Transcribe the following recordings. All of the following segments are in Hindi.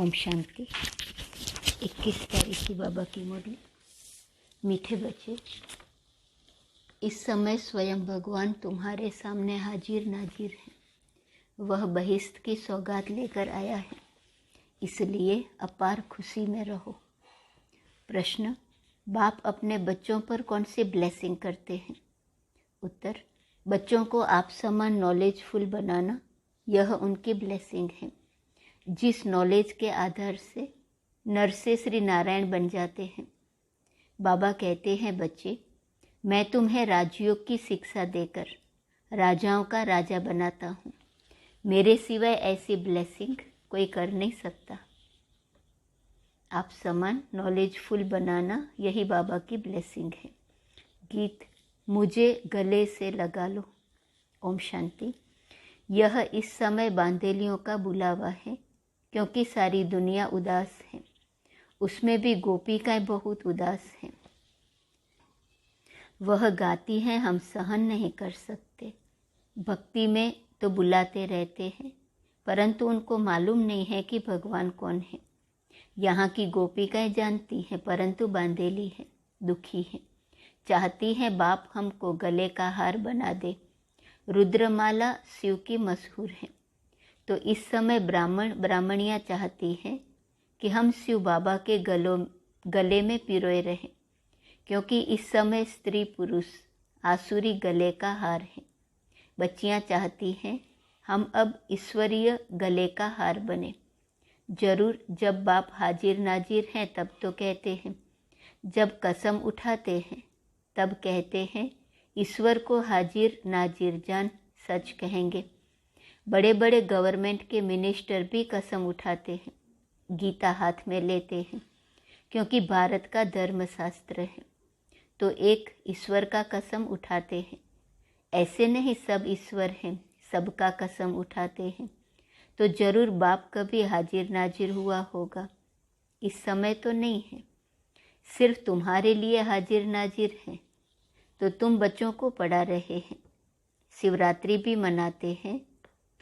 ओम शांति। 21 तारीख की बाबा की मुरली। मीठे बच्चे, इस समय स्वयं भगवान तुम्हारे सामने हाजिर नाजिर है। वह बहिश्त की सौगात लेकर आया है, इसलिए अपार खुशी में रहो। प्रश्न: बाप अपने बच्चों पर कौन सी ब्लेसिंग करते हैं? उत्तर: बच्चों को आप समान नॉलेजफुल बनाना, यह उनकी ब्लेसिंग है। जिस नॉलेज के आधार से नर से श्री नारायण बन जाते हैं। बाबा कहते हैं, बच्चे, मैं तुम्हें राजयोग की शिक्षा देकर राजाओं का राजा बनाता हूँ। मेरे सिवाय ऐसी ब्लेसिंग कोई कर नहीं सकता। आप समान नॉलेजफुल बनाना, यही बाबा की ब्लेसिंग है। गीत मुझे गले से लगा लो। ओम शांति। यह इस समय बांधेलियों का बुलावा है, क्योंकि सारी दुनिया उदास है। उसमें भी गोपिकाएं बहुत उदास हैं। वह गाती हैं, हम सहन नहीं कर सकते। भक्ति में तो बुलाते रहते हैं, परंतु उनको मालूम नहीं है कि भगवान कौन है। यहाँ की गोपिकाएं जानती हैं, परंतु बांधेली है, दुखी है। चाहती हैं बाप हमको गले का हार बना दे। रुद्रमाला शिव की मशहूर है, तो इस समय ब्राह्मणियाँ चाहती हैं कि हम शिव बाबा के गले में पिरोए रहें, क्योंकि इस समय स्त्री पुरुष आसुरी गले का हार है। बच्चियाँ चाहती हैं हम अब ईश्वरीय गले का हार बने। जरूर जब बाप हाजिर नाजिर हैं तब तो कहते हैं, जब कसम उठाते हैं तब कहते हैं, ईश्वर को हाजिर नाजिर जान सच कहेंगे। बड़े बड़े गवर्नमेंट के मिनिस्टर भी कसम उठाते हैं, गीता हाथ में लेते हैं, क्योंकि भारत का धर्मशास्त्र है। तो एक ईश्वर का कसम उठाते हैं। ऐसे नहीं सब ईश्वर हैं, सबका कसम उठाते हैं। तो जरूर बाप कभी हाजिर नाजिर हुआ होगा। इस समय तो नहीं है, सिर्फ तुम्हारे लिए हाजिर नाजिर है। तो तुम बच्चों को पढ़ा रहे हैं। शिवरात्रि भी मनाते हैं,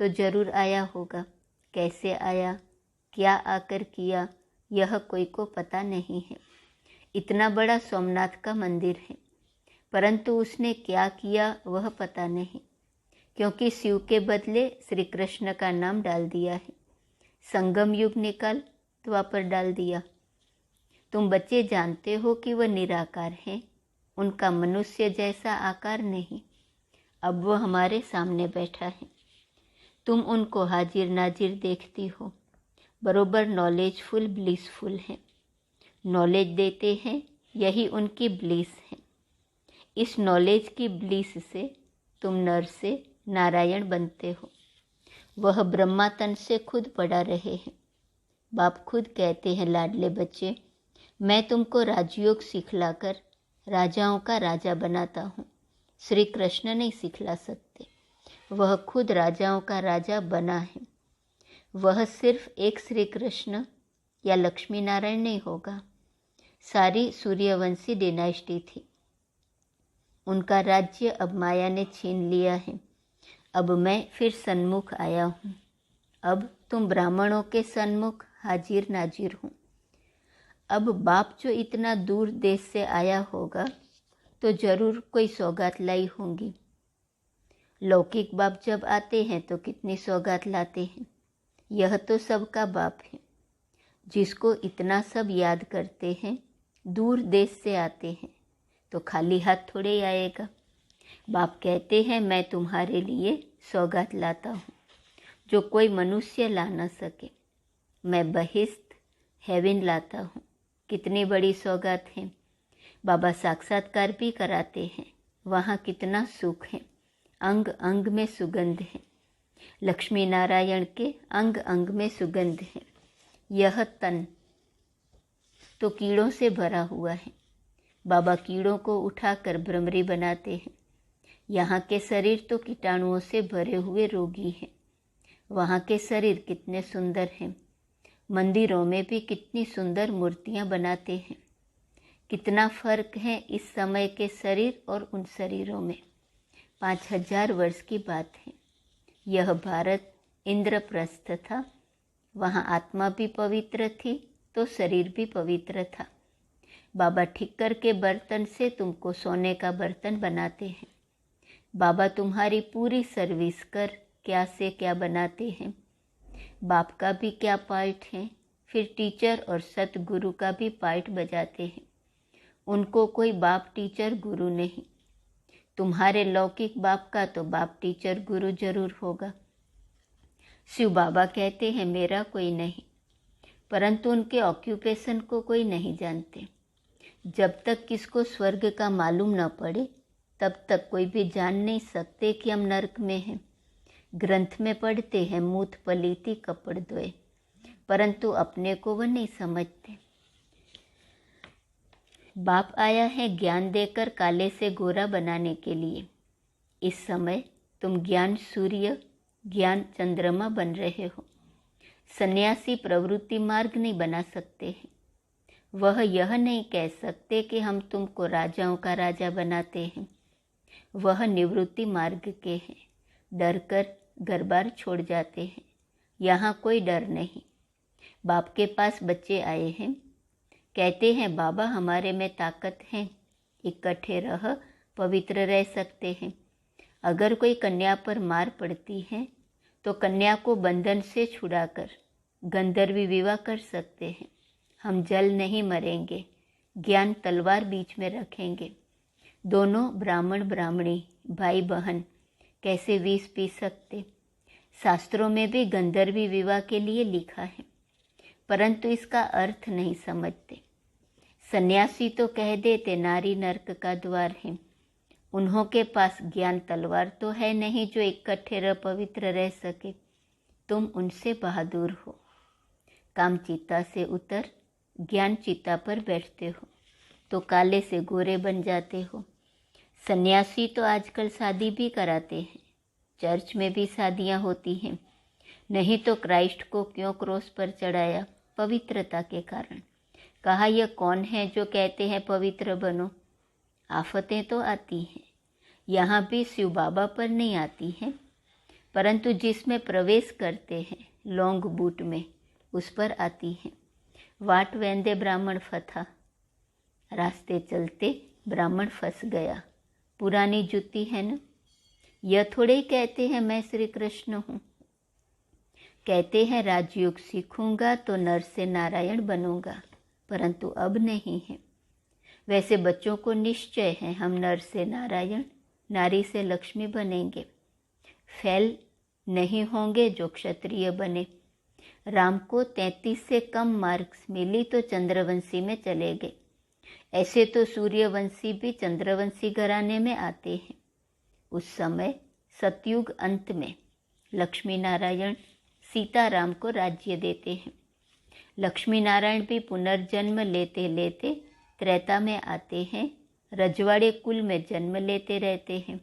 तो जरूर आया होगा। कैसे आया, क्या आकर किया, यह कोई को पता नहीं है। इतना बड़ा सोमनाथ का मंदिर है, परंतु उसने क्या किया वह पता नहीं, क्योंकि शिव के बदले श्री कृष्ण का नाम डाल दिया है। संगम युग निकाल द्वापर डाल दिया। तुम बच्चे जानते हो कि वह निराकार हैं, उनका मनुष्य जैसा आकार नहीं। अब वो हमारे सामने बैठा है, तुम उनको हाजिर नाजिर देखती हो। बरोबर नॉलेजफुल ब्लिसफुल है। नॉलेज देते हैं, यही उनकी ब्लिस है। इस नॉलेज की ब्लिस से तुम नर से नारायण बनते हो। वह ब्रह्मा तन से खुद पढ़ा रहे हैं। बाप खुद कहते हैं, लाडले बच्चे, मैं तुमको राजयोग सिखलाकर राजाओं का राजा बनाता हूँ। श्री कृष्ण नहीं सिखला सकते, वह खुद राजाओं का राजा बना है। वह सिर्फ एक श्री कृष्ण या लक्ष्मी नारायण नहीं होगा, सारी सूर्यवंशी डिनाइस्टी थी। उनका राज्य अब माया ने छीन लिया है। अब मैं फिर सन्मुख आया हूँ। अब तुम ब्राह्मणों के सन्मुख हाजिर नाजिर हूँ। अब बाप जो इतना दूर देश से आया होगा, तो जरूर कोई सौगात लाई होंगी। लौकिक बाप जब आते हैं तो कितनी सौगात लाते हैं। यह तो सबका बाप है, जिसको इतना सब याद करते हैं। दूर देश से आते हैं तो खाली हाथ थोड़े आएगा। बाप कहते हैं, मैं तुम्हारे लिए सौगात लाता हूँ, जो कोई मनुष्य ला न सके। मैं बहिश्त हेवन लाता हूँ। कितनी बड़ी सौगात है। बाबा साक्षात्कार भी कराते हैं, वहाँ कितना सुख है। अंग अंग में सुगंध है। लक्ष्मी नारायण के अंग अंग में सुगंध है। यह तन तो कीड़ों से भरा हुआ है। बाबा कीड़ों को उठाकर भ्रमरी बनाते हैं। यहाँ के शरीर तो कीटाणुओं से भरे हुए रोगी हैं। वहाँ के शरीर कितने सुंदर हैं। मंदिरों में भी कितनी सुंदर मूर्तियाँ बनाते हैं। कितना फर्क है इस समय के शरीर और उन शरीरों में। 5000 वर्ष की बात है। यह भारत इंद्रप्रस्थ था, वहाँ आत्मा भी पवित्र थी तो शरीर भी पवित्र था। बाबा ठिक्कर के बर्तन से तुमको सोने का बर्तन बनाते हैं। बाबा तुम्हारी पूरी सर्विस कर क्या से क्या बनाते हैं। बाप का भी क्या पार्ट है, फिर टीचर और सतगुरु का भी पार्ट बजाते हैं। उनको कोई बाप टीचर गुरु नहीं। तुम्हारे लौकिक बाप का तो बाप टीचर गुरु जरूर होगा। शिव बाबा कहते हैं मेरा कोई नहीं, परंतु उनके ऑक्यूपेशन को कोई नहीं जानते। जब तक किसको स्वर्ग का मालूम न पड़े तब तक कोई भी जान नहीं सकते कि हम नरक में हैं। ग्रंथ में पढ़ते हैं मूत पलीति कपड़ द्वय, परंतु अपने को वह नहीं समझते। बाप आया है ज्ञान देकर काले से गोरा बनाने के लिए। इस समय तुम ज्ञान सूर्य ज्ञान चंद्रमा बन रहे हो। सन्यासी प्रवृत्ति मार्ग नहीं बना सकते हैं। वह यह नहीं कह सकते कि हम तुमको राजाओं का राजा बनाते हैं। वह निवृत्ति मार्ग के हैं। डर कर घर बार छोड़ जाते हैं। यहाँ कोई डर नहीं। बाप के पास बच्चे आए हैं, कहते हैं बाबा हमारे में ताकत है, इकट्ठे रह पवित्र रह सकते हैं। अगर कोई कन्या पर मार पड़ती है तो कन्या को बंधन से छुड़ाकर गंधर्वी विवाह कर सकते हैं। हम जल नहीं मरेंगे, ज्ञान तलवार बीच में रखेंगे। दोनों ब्राह्मण ब्राह्मणी भाई बहन कैसे विष पी सकते। शास्त्रों में भी गंधर्वी विवाह के लिए लिखा है, परंतु इसका अर्थ नहीं समझते। सन्यासी तो कह देते नारी नरक का द्वार है। उन्हों के पास ज्ञान तलवार तो है नहीं जो इकट्ठे रह पवित्र रह सके। तुम उनसे बहादुर हो। काम चिता से उतर ज्ञान चिता पर बैठते हो तो काले से गोरे बन जाते हो। सन्यासी तो आजकल शादी भी कराते हैं, चर्च में भी शादियां होती हैं। नहीं तो क्राइस्ट को क्यों क्रॉस पर चढ़ाया? पवित्रता के कारण। कहा यह कौन है जो कहते हैं पवित्र बनो। आफतें तो आती हैं, यहाँ भी शिव बाबा पर नहीं आती हैं, परंतु जिसमें प्रवेश करते हैं लौंग बूट में उस पर आती हैं। वाट वेंदे ब्राह्मण फथा, रास्ते चलते ब्राह्मण फंस गया। पुरानी जुती है न। यह थोड़े ही कहते हैं मैं श्री कृष्ण हूँ। कहते हैं राजयोग सीखूंगा तो नर से नारायण बनूंगा, परंतु अब नहीं है। वैसे बच्चों को निश्चय है हम नर से नारायण नारी से लक्ष्मी बनेंगे। फैल नहीं होंगे जो क्षत्रिय बने। राम को 33 से कम मार्क्स मिली तो चंद्रवंशी में चले गए। ऐसे तो सूर्यवंशी भी चंद्रवंशी घराने में आते हैं। उस समय सतयुग अंत में लक्ष्मी नारायण सीताराम को राज्य देते हैं। लक्ष्मी नारायण भी पुनर्जन्म लेते लेते त्रेता में आते हैं, रजवाड़े कुल में जन्म लेते रहते हैं।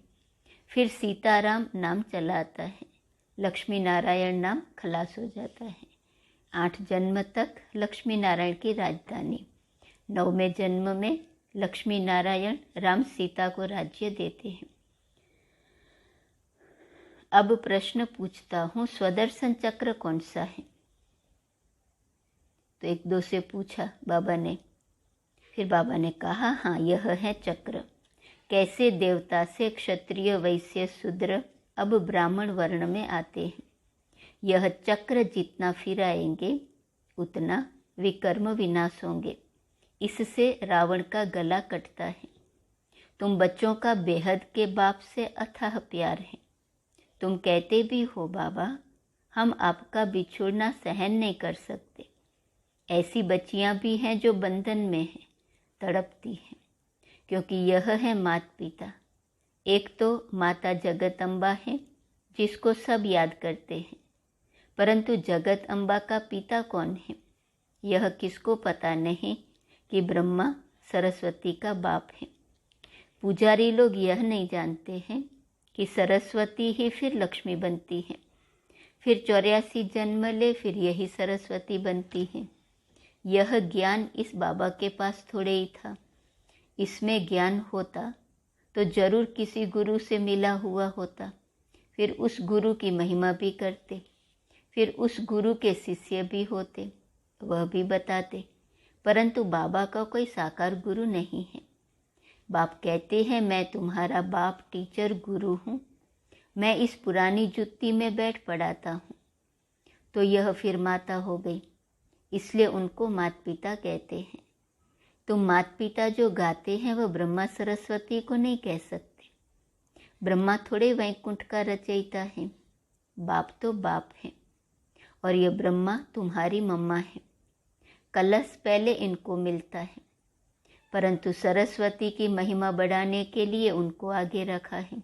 फिर सीताराम नाम चला आता है, लक्ष्मी नारायण नाम खलास हो जाता है। 8 जन्म तक लक्ष्मी नारायण की राजधानी। 9वें जन्म में लक्ष्मी नारायण राम सीता को राज्य देते हैं। अब प्रश्न पूछता हूँ, स्वदर्शन चक्र कौन सा है? तो 1-2 से पूछा बाबा ने। फिर बाबा ने कहा हाँ यह है चक्र। कैसे देवता से क्षत्रिय वैश्य शूद्र अब ब्राह्मण वर्ण में आते हैं। यह चक्र जितना फिराएंगे उतना विकर्म विनाश होंगे। इससे रावण का गला कटता है। तुम बच्चों का बेहद के बाप से अथाह प्यार है। तुम कहते भी हो बाबा हम आपका बिछुड़ना सहन नहीं कर सकते। ऐसी बच्चियां भी हैं जो बंधन में हैं, तड़पती हैं, क्योंकि यह है माता पिता। एक तो माता जगत अम्बा है जिसको सब याद करते हैं, परंतु जगत अम्बा का पिता कौन है यह किसको पता नहीं कि ब्रह्मा सरस्वती का बाप है। पुजारी लोग यह नहीं जानते हैं कि सरस्वती ही फिर लक्ष्मी बनती है, फिर 84 जन्म ले फिर यही सरस्वती बनती है। यह ज्ञान इस बाबा के पास थोड़े ही था। इसमें ज्ञान होता तो जरूर किसी गुरु से मिला हुआ होता, फिर उस गुरु की महिमा भी करते, फिर उस गुरु के शिष्य भी होते, वह भी बताते, परंतु बाबा का कोई साकार गुरु नहीं है। बाप कहते हैं मैं तुम्हारा बाप, टीचर, गुरु हूँ, मैं इस पुरानी जुत्ती में बैठ पढ़ाता हूँ। तो यह फिर माता हो गई, इसलिए उनको माता पिता कहते हैं। तो माता पिता जो गाते हैं वह ब्रह्मा सरस्वती को नहीं कह सकते। ब्रह्मा थोड़े वैकुंठ का रचयिता है, बाप तो बाप है, और यह ब्रह्मा तुम्हारी मम्मा है। कलश पहले इनको मिलता है, परंतु सरस्वती की महिमा बढ़ाने के लिए उनको आगे रखा है।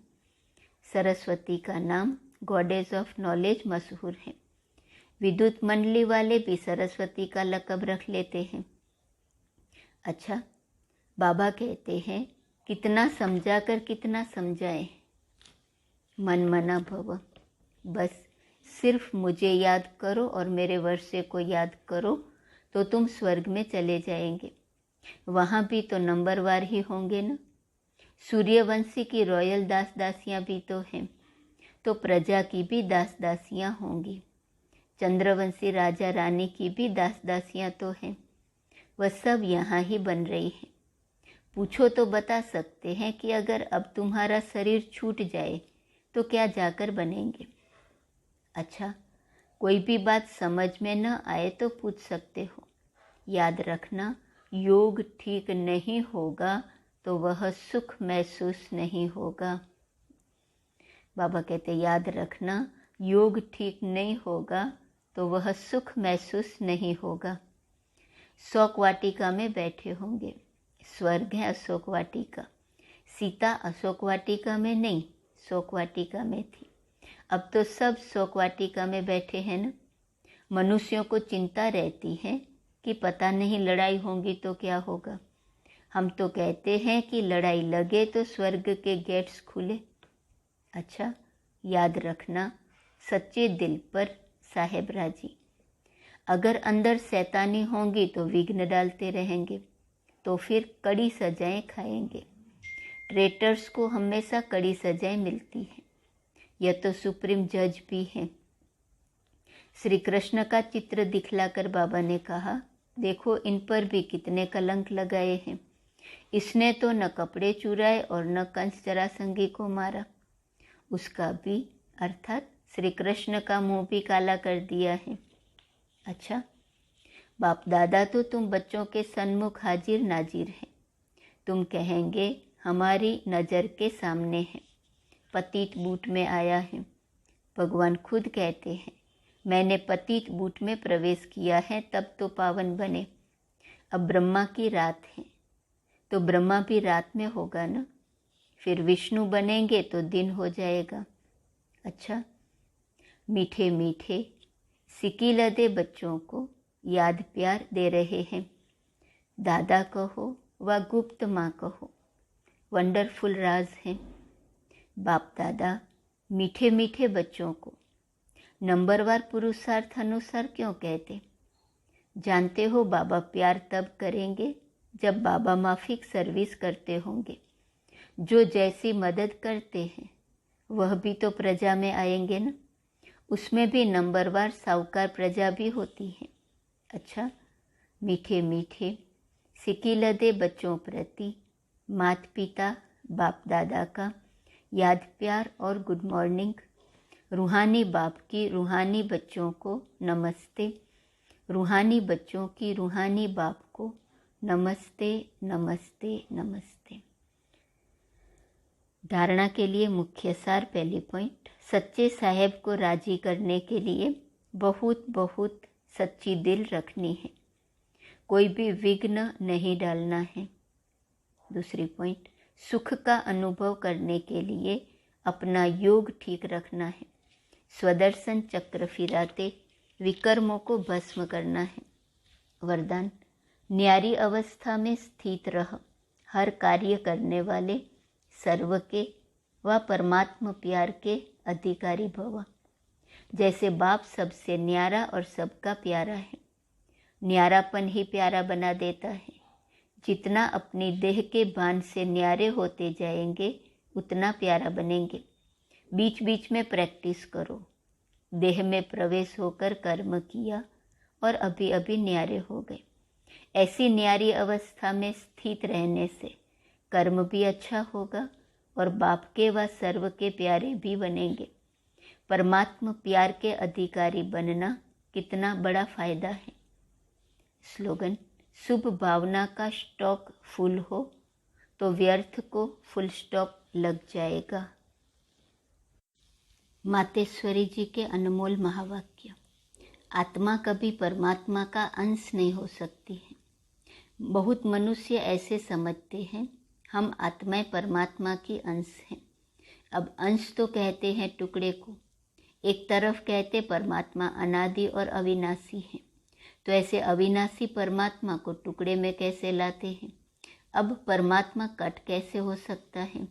सरस्वती का नाम गॉडेस ऑफ नॉलेज मशहूर है। विद्युत मंडली वाले भी सरस्वती का लक़ब रख लेते हैं। अच्छा, बाबा कहते हैं कितना समझा कर कितना समझाए, मन मना भव। बस सिर्फ मुझे याद करो और मेरे वर्षे को याद करो तो तुम स्वर्ग में चले जाएंगे। वहाँ भी तो नंबरवार ही होंगे ना। सूर्यवंशी की रॉयल दास दासियाँ भी तो हैं, तो प्रजा की भी दास दासियाँ होंगी। चंद्रवंशी राजा रानी की भी दास दासियाँ तो हैं, वह सब यहाँ ही बन रही हैं। पूछो तो बता सकते हैं कि अगर अब तुम्हारा शरीर छूट जाए तो क्या जाकर बनेंगे। अच्छा, कोई भी बात समझ में न आए तो पूछ सकते हो। याद रखना, योग ठीक नहीं होगा तो वह सुख महसूस नहीं होगा। बाबा कहते याद रखना, योग ठीक नहीं होगा तो वह सुख महसूस नहीं होगा। शोक वाटिका में बैठे होंगे, स्वर्ग है अशोक वाटिका। सीता अशोक वाटिका में नहीं, शोक वाटिका में थी। अब तो सब शोक वाटिका में बैठे हैं ना। मनुष्यों को चिंता रहती है कि पता नहीं लड़ाई होंगी तो क्या होगा। हम तो कहते हैं कि लड़ाई लगे तो स्वर्ग के गेट्स खुले। अच्छा, याद रखना, सच्चे दिल पर साहेब राजी। अगर अंदर शैतानी होंगी तो विघ्न डालते रहेंगे, तो फिर कड़ी सजाएं खाएंगे। ट्रेटर्स को हमेशा कड़ी सजाएं मिलती हैं। यह तो सुप्रीम जज भी हैं। श्री कृष्ण का चित्र दिखलाकर बाबा ने कहा, देखो इन पर भी कितने कलंक लगाए हैं। इसने तो न कपड़े चुराए और न कंस जरासंगी को मारा। उसका भी अर्थात श्री कृष्ण का मुंह भी काला कर दिया है। अच्छा, बाप दादा तो तुम बच्चों के सन्मुख हाजिर नाजिर हैं। तुम कहेंगे हमारी नज़र के सामने है, पतित बूट में आया है। भगवान खुद कहते हैं मैंने पतित बूट में प्रवेश किया है तब तो पावन बने। अब ब्रह्मा की रात है तो ब्रह्मा भी रात में होगा ना। फिर विष्णु बनेंगे तो दिन हो जाएगा। अच्छा, मीठे मीठे सिकीलदे बच्चों को याद प्यार दे रहे हैं। दादा कहो व गुप्त माँ कहो, वंडरफुल राज हैं। बाप दादा मीठे मीठे बच्चों को नंबरवार पुरुषार्थ अनुसार क्यों कहते? जानते हो बाबा प्यार तब करेंगे जब बाबा माफिक सर्विस करते होंगे। जो जैसी मदद करते हैं वह भी तो प्रजा में आएंगे ना। उसमें भी नंबरवार साहूकार प्रजा भी होती है। अच्छा, मीठे मीठे सिकीलदे बच्चों प्रति माता पिता बाप दादा का याद प्यार और गुड मॉर्निंग। रूहानी बाप की रूहानी बच्चों को नमस्ते, रूहानी बच्चों की रूहानी बाप को नमस्ते नमस्ते नमस्ते। धारणा के लिए मुख्य सार, पहली पॉइंट, सच्चे साहेब को राजी करने के लिए बहुत बहुत सच्ची दिल रखनी है, कोई भी विघ्न नहीं डालना है। दूसरी पॉइंट, सुख का अनुभव करने के लिए अपना योग ठीक रखना है, स्वदर्शन चक्र फिराते विकर्मों को भस्म करना है। वरदान, न्यारी अवस्था में स्थित रह, हर कार्य करने वाले सर्व के व परमात्मा प्यार के अधिकारी भव। जैसे बाप सबसे न्यारा और सबका प्यारा है, न्यारापन ही प्यारा बना देता है। जितना अपनी देह के बांध से न्यारे होते जाएंगे उतना प्यारा बनेंगे। बीच बीच में प्रैक्टिस करो, देह में प्रवेश होकर कर्म किया और अभी अभी न्यारे हो गए। ऐसी न्यारी अवस्था में स्थित रहने से कर्म भी अच्छा होगा और बाप के व सर्व के प्यारे भी बनेंगे। परमात्मा प्यार के अधिकारी बनना कितना बड़ा फायदा है। स्लोगन: शुभ भावना का स्टॉक फुल हो तो व्यर्थ को फुल स्टॉप लग जाएगा। मातेश्वरी जी के अनमोल महावाक्य। आत्मा कभी परमात्मा का अंश नहीं हो सकती है। बहुत मनुष्य ऐसे समझते हैं हम आत्माएं परमात्मा की अंश हैं। अब अंश तो कहते हैं टुकड़े को, एक तरफ कहते परमात्मा अनादि और अविनाशी है, तो ऐसे अविनाशी परमात्मा को टुकड़े में कैसे लाते हैं। अब परमात्मा कट कैसे हो सकता है।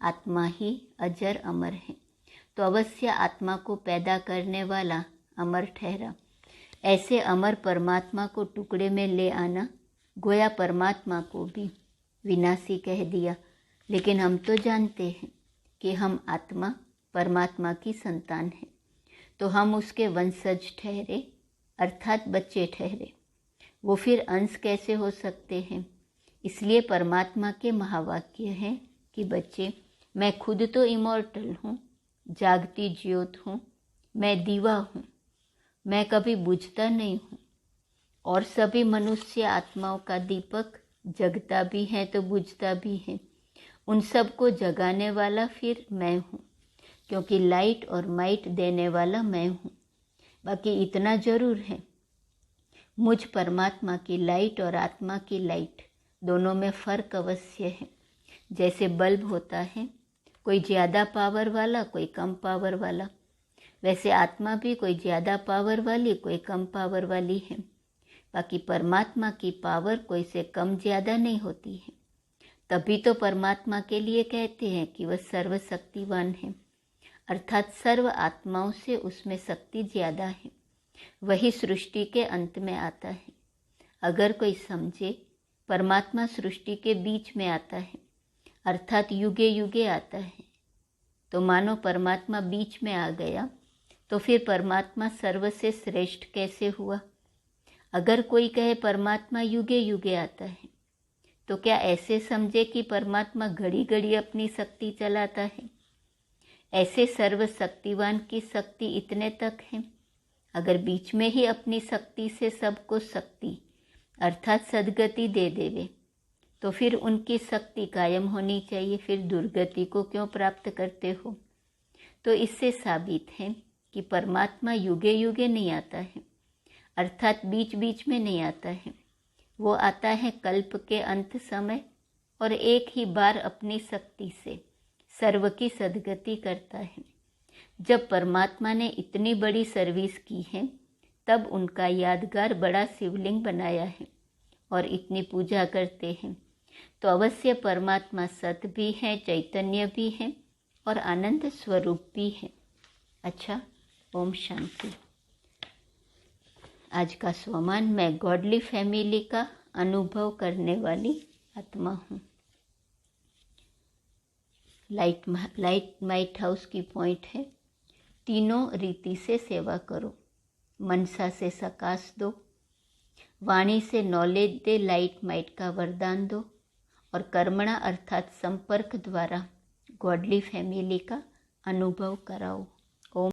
आत्मा ही अजर अमर है, तो अवश्य आत्मा को पैदा करने वाला अमर ठहरा। ऐसे अमर परमात्मा को टुकड़े में ले आना गोया परमात्मा को भी विनाशी कह दिया। लेकिन हम तो जानते हैं कि हम आत्मा परमात्मा की संतान हैं, तो हम उसके वंशज ठहरे, अर्थात बच्चे ठहरे। वो फिर अंश कैसे हो सकते हैं। इसलिए परमात्मा के महावाक्य हैं कि बच्चे, मैं खुद तो इमॉर्टल हूँ, जागती ज्योत हूँ, मैं दीवा हूँ, मैं कभी बुझता नहीं हूँ। और सभी मनुष्य आत्माओं का दीपक जगता भी है तो बुझता भी है। उन सबको जगाने वाला फिर मैं हूँ, क्योंकि लाइट और माइट देने वाला मैं हूँ। बाकी इतना जरूर है, मुझ परमात्मा की लाइट और आत्मा की लाइट दोनों में फ़र्क अवश्य है। जैसे बल्ब होता है, कोई ज़्यादा पावर वाला, कोई कम पावर वाला, वैसे आत्मा भी कोई ज़्यादा पावर वाली, कोई कम पावर वाली है। बाकी परमात्मा की पावर कोई से कम ज़्यादा नहीं होती है। तभी तो परमात्मा के लिए कहते हैं कि वह सर्वशक्तिवान है, अर्थात सर्व आत्माओं से उसमें शक्ति ज़्यादा है। वही सृष्टि के अंत में आता है। अगर कोई समझे परमात्मा सृष्टि के बीच में आता है, अर्थात युगे युगे आता है, तो मानो परमात्मा बीच में आ गया, तो फिर परमात्मा सर्व से श्रेष्ठ कैसे हुआ। अगर कोई कहे परमात्मा युगे युगे आता है, तो क्या ऐसे समझे कि परमात्मा घड़ी घड़ी अपनी शक्ति चलाता है। ऐसे सर्वशक्तिवान की शक्ति इतने तक है। अगर बीच में ही अपनी शक्ति से सबको शक्ति अर्थात सद्गति दे देवे, तो फिर उनकी शक्ति कायम होनी चाहिए, फिर दुर्गति को क्यों प्राप्त करते हो। तो इससे साबित है कि परमात्मा युगे युगे नहीं आता है, अर्थात बीच बीच में नहीं आता है। वो आता है कल्प के अंत समय और एक ही बार अपनी शक्ति से सर्व की सद्गति करता है। जब परमात्मा ने इतनी बड़ी सर्विस की है, तब उनका यादगार बड़ा शिवलिंग बनाया है और इतनी पूजा करते हैं। तो अवश्य परमात्मा सत भी है, चैतन्य भी है और आनंद स्वरूप भी है। अच्छा, ओम शांति। आज का स्वमान, मैं गॉडली फैमिली का अनुभव करने वाली आत्मा हूँ। लाइट माइट हाउस की पॉइंट है, तीनों रीति से सेवा करो। मनसा से सकाश दो, वाणी से नॉलेज दे, लाइट माइट का वरदान दो, और कर्मणा अर्थात संपर्क द्वारा गॉडली फैमिली का अनुभव कराओ।